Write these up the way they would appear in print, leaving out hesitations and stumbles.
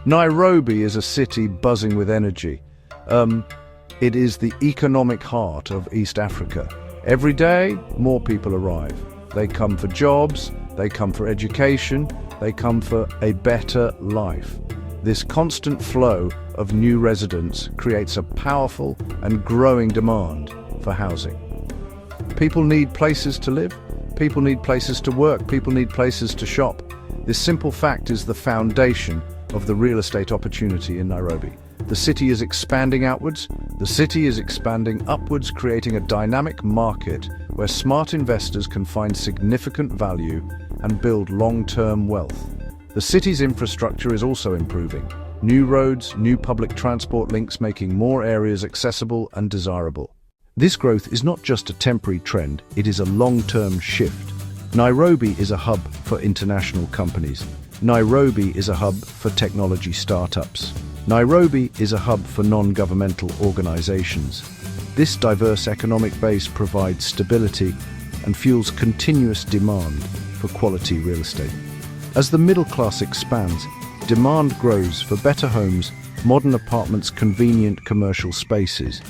Nairobi is a city buzzing with energy. It is the economic heart of East Africa. Every day, more people arrive. They come for jobs, they come for education, they come for a better life. This constant flow of new residents creates a powerful and growing demand for housing. People need places to live, people need places to work, people need places to shop. This simple fact is the foundation of the real estate opportunity in Nairobi. The city is expanding outwards, the city is expanding upwards, creating a dynamic market where smart investors can find significant value and build long-term wealth. The city's infrastructure is also improving. New roads, new public transport links making more areas accessible and desirable. This growth is not just a temporary trend, it is a long-term shift. Nairobi is a hub for international companies. Nairobi is a hub for technology startups. Nairobi is a hub for non-governmental organizations. This diverse economic base provides stability and fuels continuous demand for quality real estate. As the middle class expands, demand grows for better homes, modern apartments, convenient commercial spaces.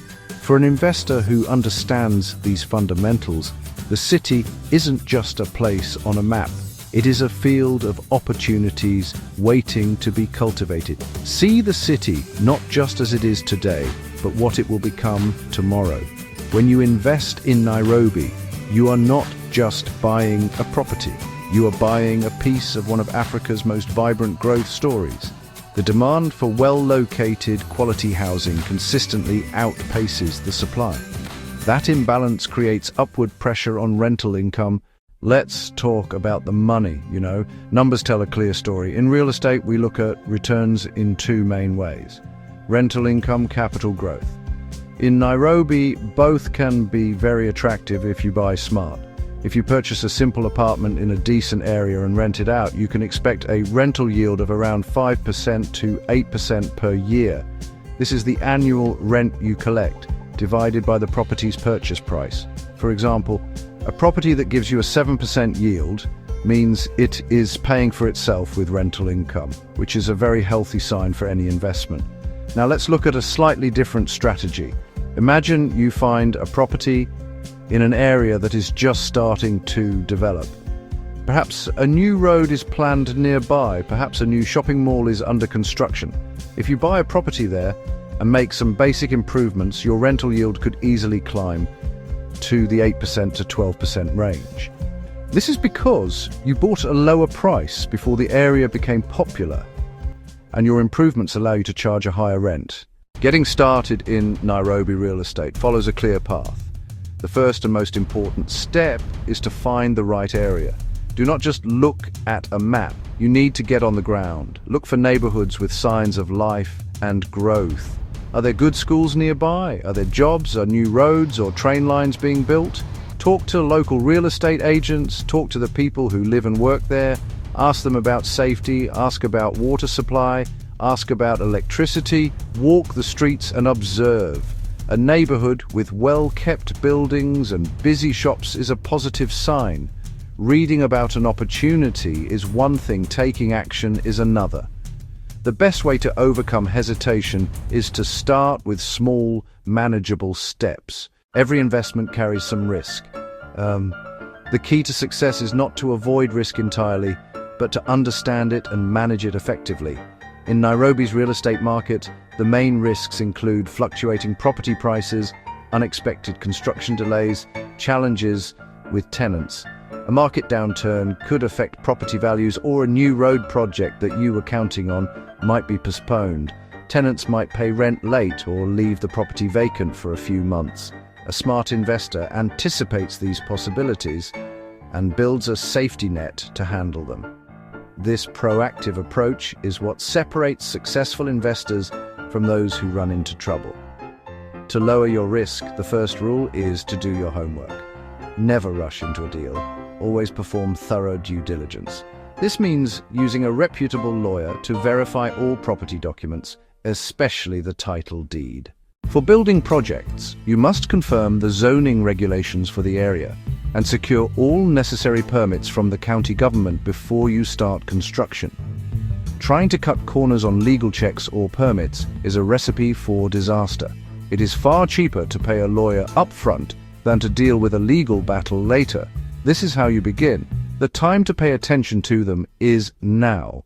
For an investor who understands these fundamentals, the city isn't just a place on a map. It is a field of opportunities waiting to be cultivated. See the city not just as it is today, but what it will become tomorrow. When you invest in Nairobi, you are not just buying a property. You are buying a piece of one of Africa's most vibrant growth stories. The demand for well-located, quality housing consistently outpaces the supply. That imbalance creates upward pressure on rental income. Let's talk about the money, Numbers tell a clear story. In real estate, we look at returns in two main ways: rental income, capital growth. In Nairobi, both can be very attractive if you buy smart. If you purchase a simple apartment in a decent area and rent it out, you can expect a rental yield of around 5% to 8% per year. This is the annual rent you collect, divided by the property's purchase price. For example, a property that gives you a 7% yield means it is paying for itself with rental income, which is a very healthy sign for any investment. Now let's look at a slightly different strategy. Imagine you find a property in an area that is just starting to develop. Perhaps a new road is planned nearby, perhaps a new shopping mall is under construction. If you buy a property there and make some basic improvements, your rental yield could easily climb to the 8% to 12% range. This is because you bought at a lower price before the area became popular, and your improvements allow you to charge a higher rent. Getting started in Nairobi real estate follows a clear path. The first and most important step is to find the right area. Do not just look at a map. You need to get on the ground. Look for neighborhoods with signs of life and growth. Are there good schools nearby? Are there jobs? Are new roads or train lines being built? Talk to local real estate agents. Talk to the people who live and work there. Ask them about safety. Ask about water supply. Ask about electricity. Walk the streets and observe. A neighborhood with well-kept buildings and busy shops is a positive sign. Reading about an opportunity is one thing, taking action is another. The best way to overcome hesitation is to start with small, manageable steps. Every investment carries some risk. The key to success is not to avoid risk entirely, but to understand it and manage it effectively. In Nairobi's real estate market, the main risks include fluctuating property prices, unexpected construction delays, challenges with tenants. A market downturn could affect property values, or a new road project that you were counting on might be postponed. Tenants might pay rent late or leave the property vacant for a few months. A smart investor anticipates these possibilities and builds a safety net to handle them. This proactive approach is what separates successful investors from those who run into trouble. To lower your risk, the first rule is to do your homework. Never rush into a deal. Always perform thorough due diligence. This means using a reputable lawyer to verify all property documents, especially the title deed. For building projects, you must confirm the zoning regulations for the area and secure all necessary permits from the county government before you start construction. Trying to cut corners on legal checks or permits is a recipe for disaster. It is far cheaper to pay a lawyer upfront than to deal with a legal battle later. This is how you begin. The time to pay attention to them is now.